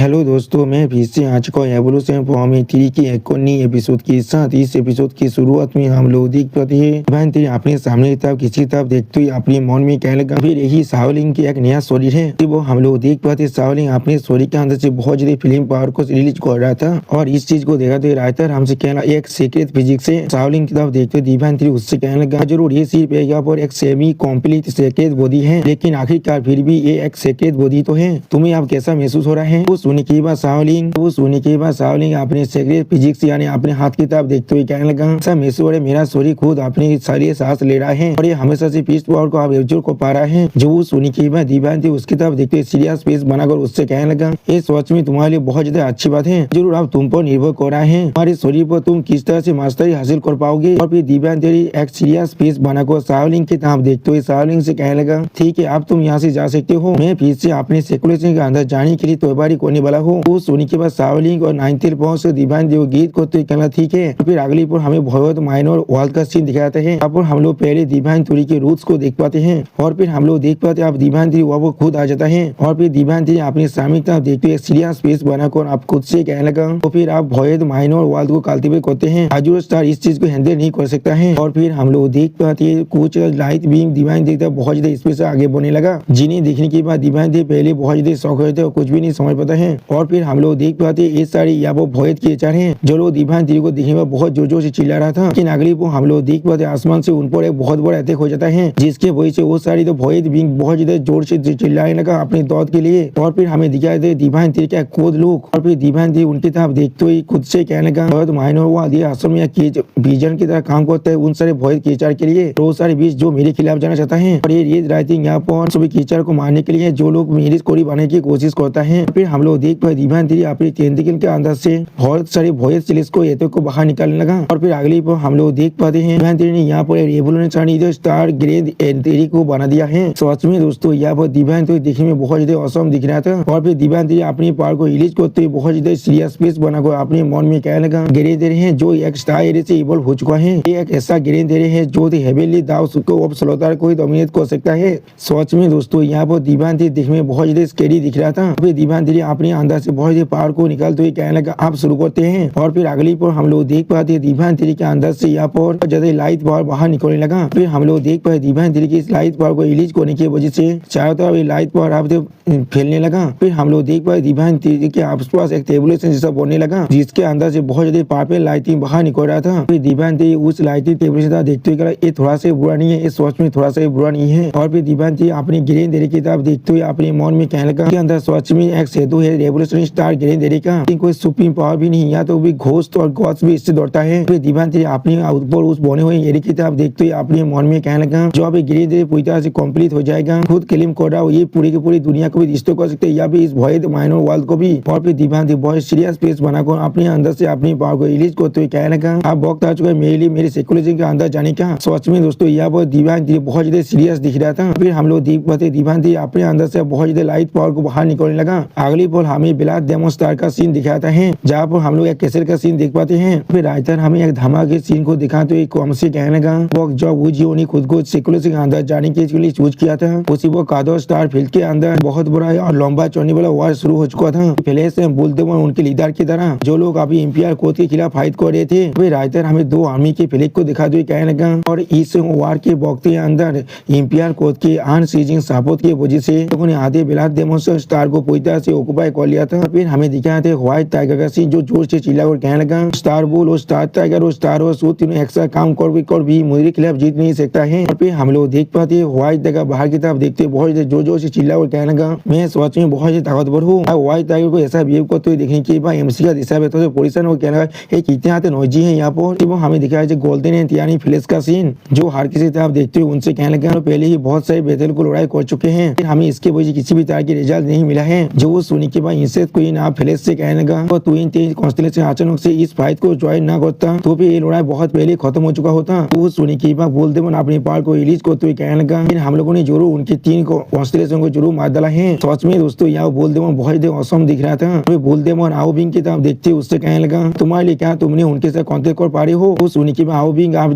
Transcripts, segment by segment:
Hello दोस्तों, मैं फिर से आ चुका हूँ एवोल्यूशन फॉर्म 3 की एक और नई एपिसोड के साथ। इस एपिसोड की शुरुआत में हम लोग देख पाते हैं डिवाइन थ्री अपने सामने की तरफ किसी तरफ देखते हुए अपने मन में कहने लगा फिर यही शाओलिन की एक नया स्टोरी है। वो हम लोग देख पाते शाओलिन अपने स्टोरी के अंदर से बहुत ज्यादा फिल्म पावर को रिलीज कर रहा था और इस चीज को देखा तो राइटर हमसे कहना एक सीक्रेट फिजिक्स से शाओलिन की तरफ देखते डिवाइन थ्री उससे कहने लगा जरूर ये सिर्फ यहाँ पर एक सेमी कॉम्प्लीट सीक्रेट बॉडी है, लेकिन आखिरकार फिर भी ये एक सीक्रेट बॉडी तो है। तुम्हें अब कैसा महसूस हो रहा है? सुनने के बाद शाओलिन अपने सीक्रेट फिजिक्स यानी अपने हाथ की तरफ देखते हुए कहने लगा ऐसा महसूस हो रहा है मेरा शरीर खुद अपने सारी सांस ले रहा है और ये हमेशा से पीस पावर को आप एब्जॉर्ब को पा रहा है। जो सुनने के बाद दीवान थी उसकी तरफ देखते हुए सीरियस फेस बनाकर उससे कहने लगा ये सोच में तुम्हारे लिए बहुत ज्यादा अच्छी बात है, जरूर अब तुम पर निर्भर कर रहा है हमारे शरीर पर तुम किस तरह से मास्टरी हासिल कर पाओगे। और फिर दीवान तेरी एक सीरियस फेस बनाकर शाओलिन की तरफ देखते हुए शाओलिन से कहने लगा ठीक है अब तुम यहाँ से जा सकते हो, मैं फिर से अपने सेकुलेशन के अंदर जाने के लिए तैयारी करने वाला हूँ। सुनी के बाद शाओलिन और 9th पहुंच दीवान देव गीत को तो कहना ठीक है। फिर अगली पर हमें बहुत माइनर वर्ल्ड का सीन दिखाते हैं। यहाँ पर हम लोग पहले दीवान थ्री के रूट्स को देख पाते हैं और फिर हम लोग देख पाते हैं अब दीवान थ्री वो खुद आ जाता है और फिर दीवान थ्री अपने सामने तरफ देखते हुए सीरियस फेस बनाकर आप खुद से कहने लगा तो फिर आप भयद माइनर वर्ल्ड को कल्टीवेट करते हैं। आजूर स्टार इस चीज को हैंडल नहीं कर सकता है और फिर हम लोग देख पाते हैं कुछ लाइट बीम दीवान देखता बहुत ज्यादा स्पेस आगे बढ़ने लगा, जिन्हें देखने के बाद दीवान थ्री पहले बहुत ज्यादा शौक हुए थे और कुछ भी नहीं समझ पाता है। और फिर हम लोग देख पाते ये सारी या वो भयद के चार हैं जो लोग दीवान थ्री को देखने में बहुत जोर जोर से चिल्ला रहा था, लेकिन अगली को हम लोग देख पाते आसमान से उन पर एक बहुत बड़ा अटैक हो जाता है जिसके वजह से वो सारी तो भयद भी बहुत ज्यादा जोर से चिल्लाने लगा अपने दौद के लिए। और फिर हमें दिखाई दे दीवान थ्री का खुद लोग और फिर दीवान थ्री उनकी तरफ देखते हुए खुद से कहने लगा बहुत मायने हुआ दिया आश्रम या विजन की तरह काम करता है उन सारे भयद कीचड़ के लिए, तो सारे बीच जो मेरे खिलाफ जाना चाहता है और ये राइटिंग यहाँ पर सभी कीचड़ को मारने के लिए जो लोग मेरी स्टोरी बनाने की कोशिश करता है। फिर हम लोग देख पाए दीवान थ्री अपनी टेंटिकल के अंदर से बहुत सारे भयद सेल्स को ये को बाहर निकालने लगा। और फिर अगली पर हम लोग देख पाते हैं दीवान थ्री ने यहाँ पर रेवोल्यूशनरी स्टार ग्रेड एंट्री को बना दिया है। सच में दोस्तों यहाँ पर दीवान थ्री देखने में बहुत ज्यादा औसम दिख रहा था और फिर दीवान थ्री अपनी पावर को रिलीज करते हुए बहुत ज्यादा सीरियस फेस बनाकर अपने मन में कहने लगा ग्रेड है जो एक स्टार एरिया से इवॉल्व हो चुका है, ये एक ऐसा ग्रेड है जो हेवेली दाव को अब स्लोतार को डोमिनेट कर सकता है। सच में दोस्तों यहाँ पर दीवान थ्री देखने में बहुत ज्यादा स्कैरी दिख रहा था। फिर दीवान थ्री अपने अंदर से बहुत ज्यादा पावर को निकालते हुए कहने लगा आप शुरू करते हैं। और फिर अगली पर हम लोग देख पाते दीवान थ्री के अंदर से यहाँ पर ज्यादा लाइट पावर बाहर निकलने लगा। फिर हम लोग देख पाए दीवान थ्री की इस लाइट पावर को रिलीज करने की वजह से चारों तरफ लाइट पावर आप फैलने लगा। फिर हम लोग देख पाए दीवान थ्री के आसपास एक टेबुलेशन जैसा बनने लगा जिसके अंदर से बहुत ज्यादा पर्पल लाइटिंग बाहर निकल रहा था। फिर दीवान थ्री उस लाइटिंग टेबुलेशन देखते हुए ये थोड़ा सा बुरा नहीं है, इस सोच में थोड़ा सा बुरा नहीं है। और फिर दीवान थ्री अपनी ग्रीन देरी की तरफ देखते हुए अपने मन में कहने लगा के अंदर सोच में एक सेतु है रेवोल्यूशनरी स्टार ग्रीन देरी का, कोई सुप्रीम पावर भी नहीं या तो भी घोस्ट और गॉड्स भी इससे दौड़ता है। फिर दीवान थ्री अपने ऊपर उस बने हुए एरिया की तरफ देखते हुए अपने मन में कहने लगा जो अभी ग्रीन देरी पूरी तरह से कंप्लीट हो जाएगा खुद क्लेम कर रहा ये पूरी की पूरी दुनिया को भी डिस्ट्रॉय कर सकते हैं या भी इस भयद माइनर वर्ल्ड को भी। और फिर दीवान थ्री बहुत सीरियस फेस बनाकर अपने अंदर से अपनी पावर को रिलीज करते हुए कहने लगा अब वक्त आ चुका है मेरे लिए मेरे सेकुलरिज्म के अंदर जाने का। सच में दोस्तों यहाँ पर दीवान थ्री बहुत ज्यादा सीरियस दिख रहा था। फिर हम लोग देख पाते दीवान थ्री अपने अंदर से बहुत ज्यादा लाइट पावर को बाहर निकलने लगा। अगली पल हमें ब्लैक डेमन स्टार का सीन दिखाता है जहाँ पर हम लोग एक कैसेट का सीन देख पाते हैं। फिर राइटर हमें एक धमाके सीन को दिखाते हुए कौन से कहने लगा वो जो वो ने खुद को सेकुलरिज्म के अंदर जाने के लिए चूज किया था उसी वो कादर स्टार फील्ड के अंदर बहुत बड़ा और लंबा चलने वाला वार शुरू हो चुका था। पहले से बोलते उनके लीडर की तरह जो लोग अभी इंपियर कोड के खिलाफ फाइट कर रहे थे। फिर राइटर हमें दो आर्मी के फ्लैग को दिखाते हुए कहने लगा और इस वार के वक्त के अंदर इंपियर कोड के अनसीजिंग सपोर्ट की वजह से लोगों ने आधे ब्लैक डेमन स्टार को पूरी तरह से ऑक्युपाई कर लिया था। फिर हमें दिखाया था व्हाइट टाइगर का सीन जो जोर से चिल्ला और कहने लगा स्टार बुल और स्टार टाइगर और स्टार वॉर्स वो तीनों एक्स्ट्रा काम कर भी मेरे खिलाफ जीत नहीं सकता है। और फिर हम लोग देख पाते हैं व्हाइट टाइगर बाहर की तरफ देखते बहुत जोर जोर से चिल्ला और कहने लगा मैं सच में बहुत ताकतवर हूँ। व्हाइट टाइगर को ऐसा बिहेव करते हुए देखने के बाद एमसी का दिशा तो पोजिशन वो कहने लगा कितने आते नोजी है यहाँ पर। वो हमें दिखाया गोल्डन एंड यानी फ्लैश का सीन जो हर किसी तरफ देखते हुए उनसे कहने लगा पहले ही बहुत सारे बैटल को लड़ाई कर चुके हैं फिर हमें इसके वजह किसी भी तरह की रिजल्ट नहीं मिला है। जो वो सुनी के बाद इंसेट क्वीन आप फ्लैश से कहने लगा तो ट्विन तेज कॉन्स्टेलेशन अचानक से इस फाइट को ज्वाइन ना करता तो भी ये लड़ाई बहुत पहले खत्म हो चुका होता। तो वो सुनी के बाद बोलते अपनी पावर को रिलीज करते हुए कहने लगा फिर हम लोगों ने जरूर उनके 3 कॉन्स्टेलेशन को जरूर मार डाला है। सच में दोस्तों यहाँ बोलते बहुत औसम दिख रहा था। बोलते आओ बिंग की तरफ देखते उससे कहने लगा तुम्हारे लिए क्या तुमने उनके साथ कॉन्टेक्ट कर पा रहे हो। वो सुनी के बाद आओ बिंग आप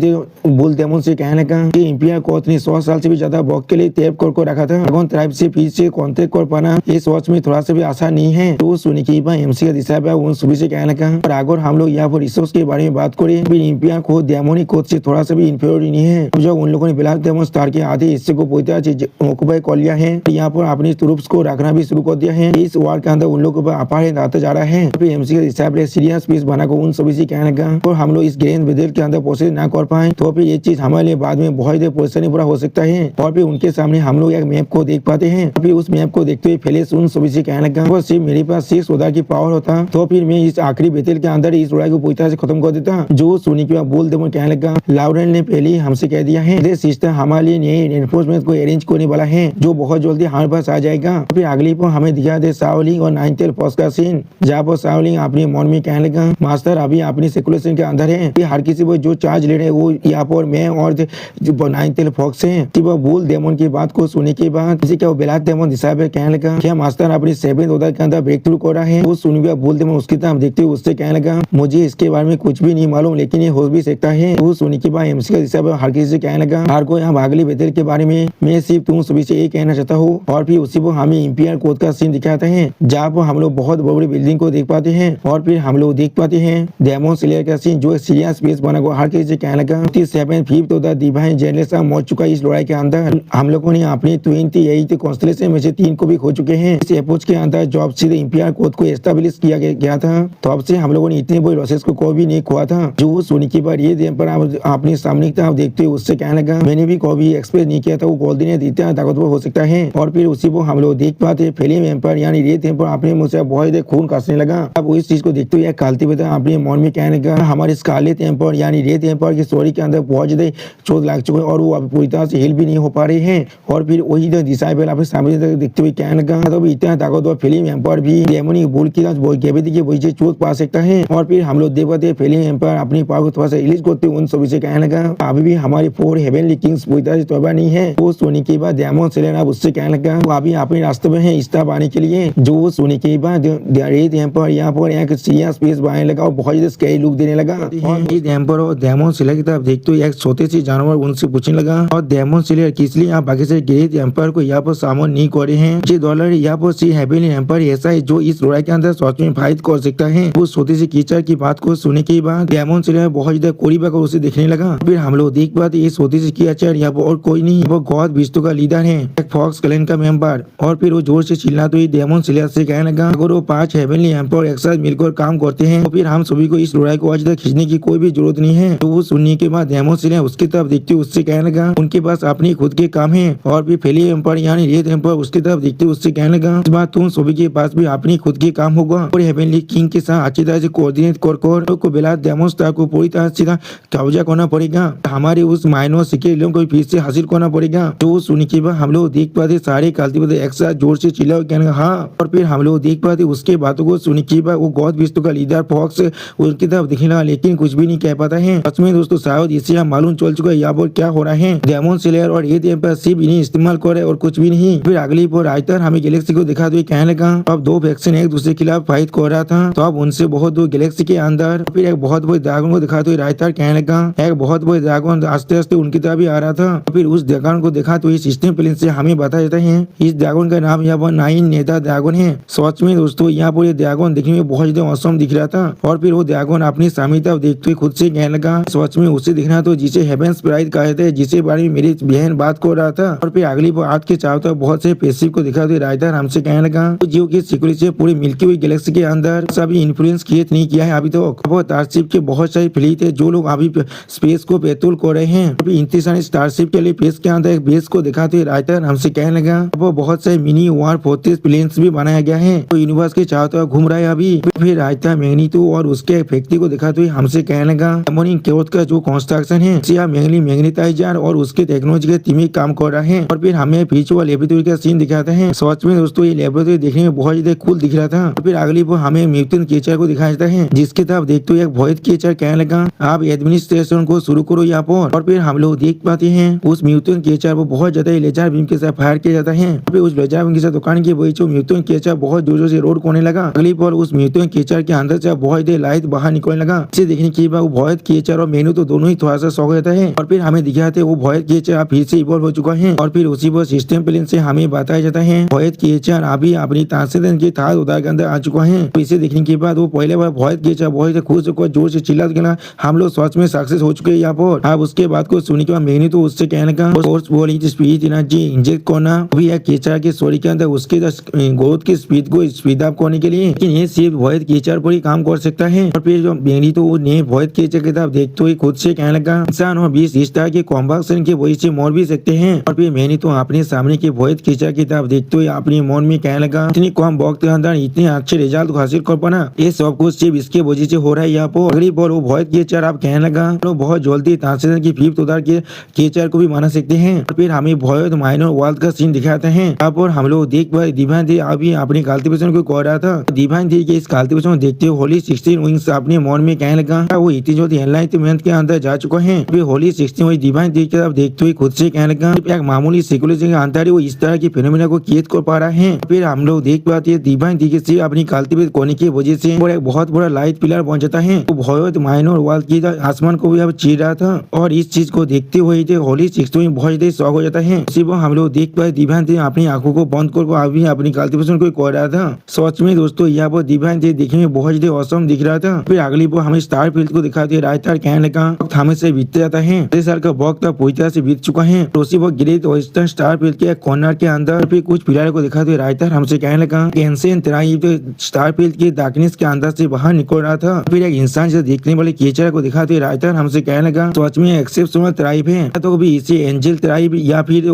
बोलते से कहने लगा कि इंपियर कोड ने 100 साल से भी ज्यादा वक्त के लिए तैयार कर रखा था। ट्राइब से फिर से कॉन्टेक्ट कर पाना ये सोच में थोड़ा सा भी आसान नहीं है। तो सुनी के बाद एमसी का दिशा पे उन सभी से कहने लगा। और अगर हम लोग यहाँ पर रिसोर्स के बारे में बात करें, फिर इम्पियर कोड डेमोनी कोड से थोड़ा सा भी इंफीरियर नहीं है। जब उन लोगों ने ब्लैक डेमन स्टार के आधे हिस्से को ऑक्युपाई कर लिया है, यहाँ पर अपनी ट्रूप्स को रखना भी शुरू कर दिया है। इस वार के अंदर उन लोगों को अपार आता जा रहा है। फिर एमसी का दिशा पे सीरियस पीस बनाकर उन सभी से कहने लगा। और हम लोग इस ग्रेन बेदल के अंदर प्रोसेस ना कर पाए तो फिर ये चीज हमारे लिए बाद में बहुत ही परेशानी पूरा हो सकता है। और फिर उनके सामने हम लोग एक मैप को देख पाते हैं। फिर उस मैप को देखते हुए फेलिक्स उन सभी से कहने लगा, वो सिर्फ मेरे पास 6 सोदा की पावर होता तो फिर मैं इस आखिरी बेतल के अंदर इस लड़ाई को पूरी तरह से खत्म कर देता। जो सुनी के बाद बोल दे कहने लगा, लाउरेन ने पहले ही हमसे कह दिया है सिस्टम हमारे लिए नए एनफोर्समेंट को अरेंज करने वाला है, जो बहुत जल्दी हमारे पास आ जाएगा। फिर अगली पर हमें दिखा दे शाओलिंग और नाइनटेल फॉक्स का सीन, जहाँ पर शाओलिंग अपने मन में कहने लगा, मास्टर अभी अपनी सेकुलेशन के अंदर है, हर किसी को जो चार्ज ले रहे वो यहाँ पर मैं और नाइनटेल फॉक्स है। बोल डेमन की बात को सुनने के बाद क्या ब्लैक डेमन दिशा पे कहने लगा, क्या मास्टर अपनी 7th ऑर्डर के अंदर ब्रेक थ्रू कर रहा है। वो सुनिए बोल डेमन उसकी तरफ देखते हुए उससे कहने लगा, मुझे इसके बारे में कुछ भी नहीं मालूम, लेकिन ये हो भी सकता है। वो सुनने के बाद एमसी का दिशा पे हर किसी से कहने लगा, हर को यहाँ अगली बेतल के बारे में मैं सिर्फ तुम सभी से ये कहना चाहता हूँ। और फिर उसी को हमें इंपियर कोड का सीन दिखाते हैं, जहाँ पर हम लोग बहुत बड़ी बिल्डिंग को देख पाते हैं। और फिर हम लोग देख पाते हैं डेमन स्लेयर का सीन, जो सीरियस स्पेस बना को हर किसी से कहने लगा, 7th ऑर्डर डिवाइन जनरेशन मर चुका है। इस लड़ाई के अंदर हम लोगों ने अपनी 28 कॉन्स्टलेशन में से 3 को भी खो चुके हैं। इस अप्रोच के अंदर जब से इंपियर कोड को एस्टेब्लिश किया गया था, तब से हम लोगों ने इतने बड़े लॉसेस को कोई भी नहीं खोआ था। जो सुनी की बार ये पर अपने सामने की तरफ देखते हुए उससे कहने लगा, मैंने भी कभी एक्सपेक्ट नहीं किया था वो गोल्डन इतना ताकतवर हो सकता है। और फिर उसी को हम लोग देख पाते फिल्म एम्पायर यानी रेत एम्पायर अपने मुंह से बहुत खून काटने लगा। अब इस चीज को देखते हुए कालती बेटा अपने मन में कहने लगा, हमारे स्कारलेट एम्पायर यानी रेत एम्पायर की स्टोरी के अंदर बहुत ज्यादा चोट लग चुके हैं और वो अब पूरी तरह से हिल भी नहीं हो पा रहे हैं। और फिर वही दिशा पे अपने सामने देखते हुए कहने लगा, तो इतना ताकतवर फिल्म एम्पायर भी डेमोनी बोल की गेबेदी की वजह से चोट पा सकता है। और फिर हम लोग देख पाते फिल्म एम्पायर अपनी पावर को थोड़ा सा रिलीज करते उन सभी से कहने लगा, अभी भी हमारी 4 हेवनली किंग्स पूरी तरह से तौबा नहीं है। वो सोने के बाद डेमन स्लेयर अब उससे कहने लगा, वो अभी अपने रास्ते में है इस तरफ आने के लिए। जो सोने के बाद रेत एम्पायर यहाँ पर एक सीरियस स्पेस बनाने लगा और बहुत ज्यादा स्कैरी लुक देने लगा। और एम्पायर और डेमन स्लेयर की तरफ देखते हुए एक छोटे से जानवर उनसे पूछने लगा, और डेमन स्लेयर किस लिए आप बाकी से ग्रेट एम्पायर को यहाँ पर सामने नहीं कर रहे हैं। ये डॉलर यहाँ पर सी हेवनली एम्पायर ऐसा है जो इस लड़ाई के अंदर सच में फाइट कर सकता है। वो छोटे से कीचड़ की बात को सुनने के बाद डेमन स्लेयर बहुत ज्यादा करीब आकर उसे देखने लगा। फिर हम लोग देख पाते ये छोटे से कीचड़ यहाँ पर और कोई नहीं, वो गॉड विष्णु का लीडर है, एक फॉक्स क्लैन का मेंबर। और फिर वो जोर से चिल्लाते हुए डेमन स्लेयर से कहने लगा, अगर वो 5 हेवनली एम्पायर एक साथ मिलकर काम करते हैं तो फिर हम सभी को इस लड़ाई को आज तक खींचने की कोई भी जरूरत नहीं है। तो वो सुनने के बाद डेमन स्लेयर उसकी तरफ देखते हुए उससे कहने लगा, उनके पास अपनी खुद के काम है। और फिर फिल्म एम्पायर यानी रेत एम्पायर उसकी तरफ देखते हुए उससे कहने लगा, इस बार तुम सभी के पास भी अपनी खुद के काम होगा और हेवनली किंग के साथ अच्छी तरह से कोऑर्डिनेट कर को बेला डेमन स्टार को पूरी तरह से कब्जा करना पड़ेगा। हमारे उस माइनर सिक्के को फिर से हासिल करना पड़ेगा। तो सुनने के बाद हम लोग देख पाते सारे काल्ती एक साथ जोर से चिल्ला कहने हाँ। और फिर हम लोग देख पाते उसके बातों को सुनने के बाद वो गॉड विष्णु का लीडर फॉक्स उसकी तरफ दिखने लगा, लेकिन कुछ भी नहीं कह पाता है। सच में दोस्तों शायद इससे हम मालूम चल चुका है यहाँ पर क्या हो रहा है। डेमन स्लेयर और रेत एम्पायर सिर्फ इन्हें इस्तेमाल करे और कुछ भी नहीं। फिर अगली पर राइटर हमें गैलेक्सी को दिखा दो कहने लगा, अब 2 फैक्शन एक दूसरे के खिलाफ फाइट कर रहा था, तो अब उनसे बहुत दूर गैलेक्सी के अंदर फिर एक बहुत बड़े ड्रैगन को दिखाते हुए राइटर कहने लगा, एक बहुत बड़े ड्रैगन आस्ते आस्ते उनकी तरफ भी आ रहा था। फिर उस ड्रैगन को दिखाते हुए सिस्टम प्लेन से हमें बता देता है इस ड्रैगन का नाम यहाँ पर 9 नेता ड्रैगन है। सच में दोस्तों यहाँ पर ये ड्रैगन दिखने में बहुत ज्यादा औसम दिख रहा था। और फिर वो ड्रैगन अपनी सामने तरफ देखते हुए खुद से कहने लगा, सच में उसे दिखना तो जिसे हेवेंस प्राइड कहे थे, जिसे बारे में मेरी बहन बात कर रहा था। और फिर अगली बार आज के चारों तरफ बहुत से पेसिव को दिखाते हुए राइटर हमसे कहने लगा, जो की सिक्योरिटी से पूरी मिल्की हुई गैलेक्सी के अंदर सभी इन्फ्लुएंस क्रिएट नहीं किया है अभी तो। वो स्टारशिप के बहुत सारे फ्लीट है जो लोग अभी स्पेस को पेट्रोल कर रहे हैं। अभी इंतजार स्टारशिप के लिए स्पेस के अंदर एक बेस को दिखाते हुए राइटर हमसे कहने लगा, वो बहुत सारे मिनी वार फोर्ट्रेस प्लेन्स भी बनाया गया है तो यूनिवर्स के चारों तरफ घूम रहा है अभी। फिर राइटर मैग्नीटो और उसके फैक्ट्री को दिखाते हुए हमसे कहने लगा, डेमोनिक केओस का जो कंस्ट्रक्शन है मैग्नेटाइजर और उसके टेक्नोलॉजी के टीम काम कर रहा है। और फिर हमें पीछे वाले लेबोरेटरी का सीन दिखाते हैं। सच में दोस्तों ये लेबोरेटरी देखने में बहुत ज्यादा कूल दिख रहा था। फिर अगली बार हमें म्यूटेंट क्रिएचर को दिखाया जाता है, जिसकी तरफ देखते हुए एक भॉइड क्रिएचर कहने लगा, आप एडमिनिस्ट्रेशन को शुरू करो यहाँ पर। और फिर हम लोग देख पाते हैं उस म्यूटेंट क्रिएचर को बहुत ज्यादा लेजर बीम के साथ फायर किया जाता है। फिर उस लेजर बीम के साथ दुकान की वही जो म्यूटेंट क्रिएचर बहुत जोर से रोड करने लगा। अगली बार उस म्यूटेंट क्रिएचर के अंदर से बहुत देर लाइट बाहर निकलने लगा। इसे देखने के बाद वो भॉइड क्रिएचर और मैग्नीटो दोनों ही थोड़ा सा शौक रहता है। और फिर हमें दिखाते वो भॉइड क्रिएचर फिर से इवॉल्व हो चुका है। और फिर उसी पर सिस्टम प्लेन से हमें बताया जाता है भॉइड क्रिएचर अभी अपनी ट्रांसलेशन के था उदार के अंदर आ चुका है। तो इसे देखने के बाद वो पहले बार बहुत किया, बहुत से खुश होकर जोर से चिल्ला के ना हम लोग सच में सक्सेस हो चुके हैं यहाँ पर। अब उसके बाद को सुनने के बाद मैंने तो उससे कहने का सोर्स बोली स्पीड एनर्जी इंजेक्ट करना भी एक केचर के स्टोरी के अंदर उसके ग्रोथ की स्पीड को स्पीड अप करने के लिए, लेकिन ये सिर्फ वॉइस केचर पर ही काम कर सकता है। और फिर जो मैंने तो ने वॉइस केचर की तरफ देखते हुए खुद से कहने लगा इंसान और 20 इस तरह के कॉम्बक्शन के वजह से मर भी सकते हैं। और फिर मैंने तो अपने सामने के वॉइस केचर की तरफ देखते हुए अपने मन में कहने लगा इतनी कम वक्त के अंदर इतने अच्छे रिजल्ट हासिल कर पाना ये सब कुछ सिर्फ इसके वजह से हो रहा है। यहाँ पर अगली बार वो वॉइस केचर आप कहने लगा तो बहुत जल्दी ट्रांसलेशन की 5th उधार के केचर को भी माना सकते हैं। और फिर हमें वॉइस माइनर वर्ल्ड का सीन दिखाते हैं। यहाँ पर हम लोग देख पाए डिवाइन थी अभी अपनी कल्टीवेशन को कर रहा था। डिवाइन थी कि इस कल्टीवेशन को देखते हुए होली 16 विंग्स अपने मन में कहने लगा वो इतनी जो एनलाइटमेंट के अंदर जा चुका है। फिर होली 16 वही डिवाइन थी की तरफ देखते हुए खुद से कहने लगा एक मामूली साइकोलॉजी के अंतर वो इस तरह की फिनोमेना को क्रिएट कर पा रहा है। फिर हम लोग देख पाते हैं डिवाइन थी से अपनी कल्टीवेट करने की वजह से एक बहुत बड़ा लाइट पिलर बन जाता है। वो बहुत माइनर वर्ल्ड की आसमान को भी अब चीर रहा था। और इस चीज को देखते हुए होली 16 में बहुत ज्यादा शौक हो जाता है। सिर्फ हम लोग देख पाए डिवाइन थी अपनी आंखों को बंद कर अभी अपनी कल्टीवेशन को कर रहा था। सच में दोस्तों यहाँ पर डिवाइन थी देखने में बहुत ज्यादा औसम दिख रहा था। फिर अगली बार हमें स्टार फील्ड को दिखाते राइटर कहने का वक्त हमें से बीतते जाता है। 6 साल का वक्त पूरी तरह से बीत चुका है। तो उसी वक्त ग्रेट वेस्टर्न स्टार फील्ड के कॉर्नर के अंदर फिर कुछ पिलर को दिखाते हुए राइटर हमसे कहने लगा एंशिएंट ट्राइब स्टार फील्ड की डार्कनेस के अंदर से बाहर निकल रहा था। फिर एक इंसान से देखने वाले केचर को दिखाते हुए राइटर हमसे कहने लगा सच में एक्सेप्शनल ट्राइब है। तो भी इसे एंजल ट्राइब या फिर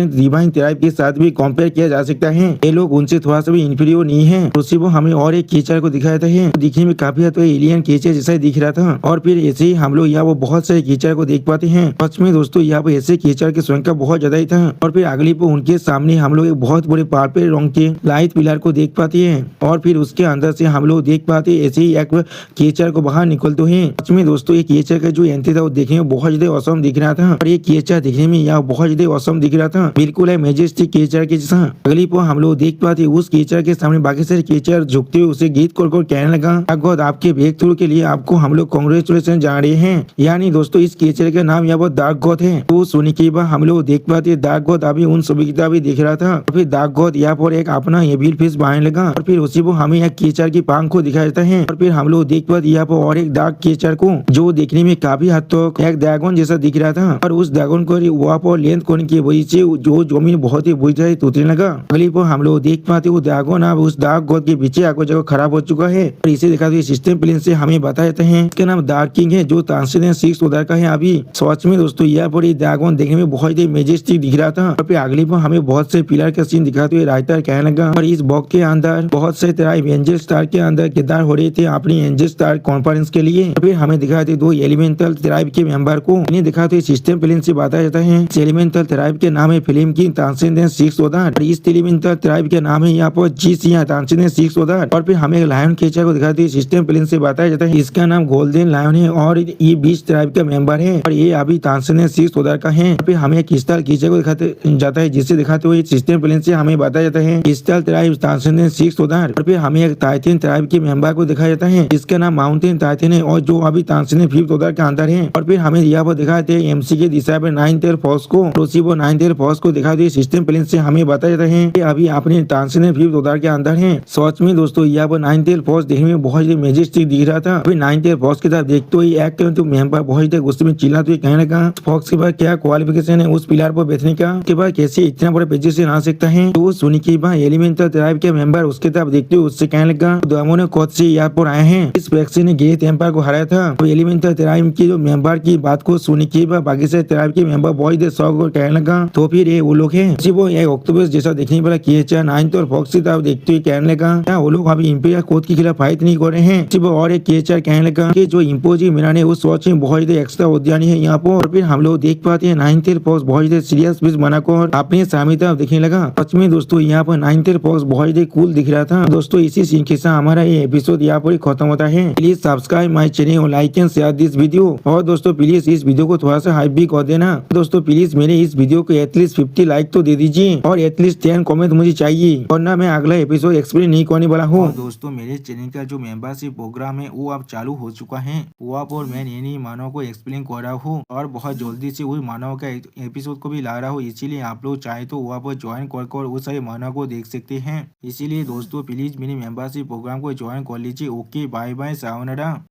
डिवाइन ट्राइब के साथ भी कंपेयर किया जा सकता है। ये लोग उनसे थोड़ा सा भी इंफीरियर नहीं है। तो उसी वो हमें और एक केचर को दिखाया था दिखने में काफी तो एलियन केचर जैसा ही दिख रहा था। और फिर ऐसे ही हम लोग यहाँ वो बहुत सारे केचर को देख पाते हैं। सच में दोस्तों यहाँ पर ऐसे केचर की संख्या बहुत ज्यादा ही था। और फिर अगली पर उनके सामने हम लोग एक बहुत बड़े पर्पल रंग के लाइट पिलर को देख पाते हैं। और फिर उसके अंदर से हम लोग देख पाते हैं ऐसे ही एक केचर को बाहर निकलते हैं। सच में दोस्तों ये केचर का जो एंट्री था वो देखने में बहुत ज्यादा औसम दिख रहा था। और ये केचर दिखने में यहाँ बहुत ज्यादा औसम दिख रहा था, बिल्कुल है मैजेस्टिक केचर के जैसा। अगली पर हम लोग देख पाते उस केचर के सामने बाकी सारे केचर झुकते हुए उसे गीत कर कहने लगा गॉड आपके ब्रेक थ्रू के लिए आपको हम लोग कांग्रेचुलेशन जा रहे हैं। यानी दोस्तों इस केचर का नाम यहाँ पर डार्क गॉड है। तो सुनने के बाद हम लोग देख पाते डार्क गॉड अभी उन सभी किताब भी देख रहा था। फिर डार्क गॉड यहाँ पर एक अपना एविल फेस बनाने लगा। और फिर उसी को हमें एक केचर की पांख को दिखाया जाता है। और फिर हम लोग देख पाते यहाँ पर और एक डार्क केचर को जो देखने में काफी हद तक एक ड्रैगन जैसा दिख रहा था। और उस ड्रैगन को वहाँ पर लेंथ करने की वजह से जो जमीन बहुत ही बुरी तरह टूटने लगा। अगली पर हम लोग देख पाते वो ड्रैगन अब उस डार्क गॉड के पीछे आकर जगह खराब हो चुका है। और इसे दिखाते हुए सिस्टम प्लेन से हमें बताया जाता है इसका नाम डार्क किंग है जो ट्रांसलेशन 6 उधर का है। अभी सच में दोस्तों यहाँ पर ड्रैगन देखने में बहुत ही मेजेस्टिक दिख रहा था। और फिर अगली पर हमें बहुत से पिलर का सीन दिखाते हुए राइटर कहने लगा और इस बॉक्स के अंदर बहुत से ट्राइब एंजल स्टार के अंदर किरदार हो रहे थे अपनी एंजल स्टार कॉन्फ्रेंस के लिए। फिर हमें दिखाते 2 एलिमेंटल ट्राइब के मेंबर को इन्हें दिखाते हुए सिस्टम प्लेन से बताया जाता है एलिमेंटल ट्राइब के नाम है फिल्म की ट्रांसेंडेंस 6 उधर। और इस एलिमेंटल ट्राइब के नाम है यहाँ पर जीसिया ट्रांसेंडेंस 6 उधर। और फिर हमें लायन केचर को दिखाते हुए सिस्टम प्लेन से बताया जाता है इसका नाम गोल्डन लायन है और ये 20 ट्राइब का मेंबर है और ये अभी ट्रांसेंडेंस 6 उधर का है। फिर हमें क्रिस्टल केचर को दिखाते जाता है जिससे दिखाते हुए सिस्टम प्लेन से हमें बताया जाता है क्रिस्टल ट्राइब ट्रांसेंडेंस 6 उधर। और फिर हमें एक टाइटन ट्राइब के मेंबर को दिखाया जाता है जिसका नाम माउंटेन टाइटन है और जो अभी ट्रांसेंडेंस 5th उधर के अंदर है। और फिर हमें यहाँ पर दिखाते हैं एमसी के दिशा पर 9th एयर फोर्स को उसी वो 9th एयर फोर्स को दिखाते हुए सिस्टम प्लेन से हमें बताया जाता है कि अभी अपने ट्रांसेंडेंस 5th उधर के अंदर है। सच में दोस्तों यहाँ पर 9th एयर फोर्स देखने में बहुत ही मेजेस्टिक दिख रहा था। फिर 9th एयर फोर्स की तरफ देखते हुए एक तो मेंबर बहुत ही गुस्से में चिल्लाते हुए कहने लगा फोर्स के बाद क्या क्वालिफिकेशन है उस पिलर पर बैठने का के बाद कैसे इतना बड़े पोजीशन आ सकता है। तो सुनी के बाद एलिमेंटल ट्राइब के मेंबर उसके तरफ देखते हुए उससे कहने लगा दोनों ने कोच से यहाँ पर आए हैं इस वैक्सीन ने ग्रेट एम्पायर को हराया था। तो एलिमेंटल ट्राइब के जो मेंबर की बात को सुनी के बाद बाकी से ट्राइब के मेंबर बहुत ही शौक और कहने लगा तो फिर ये वो लोग है वो एक ऑक्टोपस जैसा देखने वाला केचर 9th और फॉक्स की तरफ देखते हुए कहने लगा क्या वो लोग अभी इंपीरियल कोड के खिलाफ फाइट नहीं कर रहे हैं। और एक केचर कहने लगा कि जो इम्पोजी मिलाने उस सोच में बहुत ही एक्स्ट्रा उद्यानी है यहाँ पर। और फिर हम लोग देख पाते हैं 9th एयर फोर्स बहुत ही सीरियस पीस बनाकर अपने सामने तरफ देखने लगा। सच में दोस्तों यहाँ पर 9th एयर फोर्स बहुत ही कूल दिख रहा था। दोस्तों इसी सीन के साथ हमारा ये एपिसोड यहाँ पर खत्म होता है। प्लीज सब्सक्राइब माई चैनल और like and share this video. और दोस्तों प्लीज इस वीडियो को थोड़ा सा हाइप भी कर देना। दोस्तों प्लीज मेरे इस वीडियो को एटलीस्ट 50 लाइक तो दे दीजिए और एटलीस्ट 10 कमेंट मुझे चाहिए वरना मैं अगला एपिसोड एक्सप्लेन नहीं करने वाला हूँ। दोस्तों मेरे चैनल का जो मेंबरशिप प्रोग्राम है वो अब चालू हो चुका है। वहाँ पर मैं नई मानव को एक्सप्लेन कर रहा हूँ और बहुत जल्दी से वही मानव का एपिसोड को भी ला रहा हूँ। इसीलिए आप लोग चाहे तो वहाँ पर ज्वाइन कर उस सारे मानव को देख सकते सकते हैं। इसीलिए दोस्तों प्लीज मेरे मेंबरशिप प्रोग्राम को ज्वाइन कर लीजिए। Okay bye bye sayonara.